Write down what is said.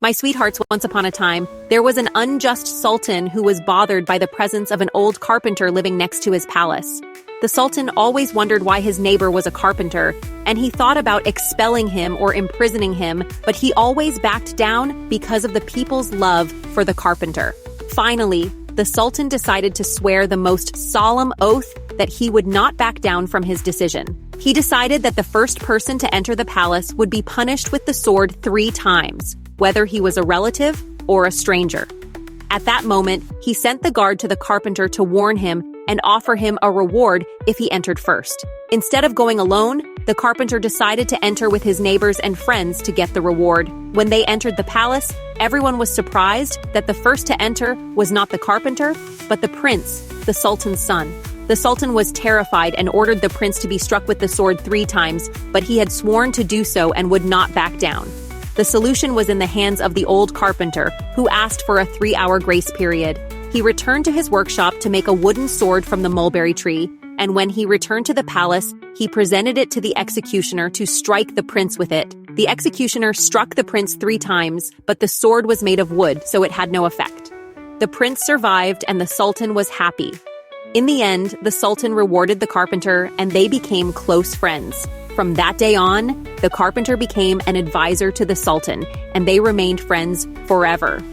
My sweethearts, once upon a time, there was an unjust sultan who was bothered by the presence of an old carpenter living next to his palace. The sultan always wondered why his neighbor was a carpenter, and he thought about expelling him or imprisoning him, but he always backed down because of the people's love for the carpenter. Finally, the sultan decided to swear the most solemn oath that he would not back down from his decision. He decided that the first person to enter the palace would be punished with the sword 3 times, whether he was a relative or a stranger. At that moment, he sent the guard to the carpenter to warn him and offer him a reward if he entered first. Instead of going alone, the carpenter decided to enter with his neighbors and friends to get the reward. When they entered the palace, everyone was surprised that the first to enter was not the carpenter, but the prince, the sultan's son. The sultan was terrified and ordered the prince to be struck with the sword 3 times, but he had sworn to do so and would not back down. The solution was in the hands of the old carpenter, who asked for a 3-hour grace period. He returned to his workshop to make a wooden sword from the mulberry tree, and when he returned to the palace, he presented it to the executioner to strike the prince with it. The executioner struck the prince 3 times, but the sword was made of wood, so it had no effect. The prince survived, and the sultan was happy. In the end, the sultan rewarded the carpenter, and they became close friends. From that day on, the carpenter became an advisor to the sultan, and they remained friends forever.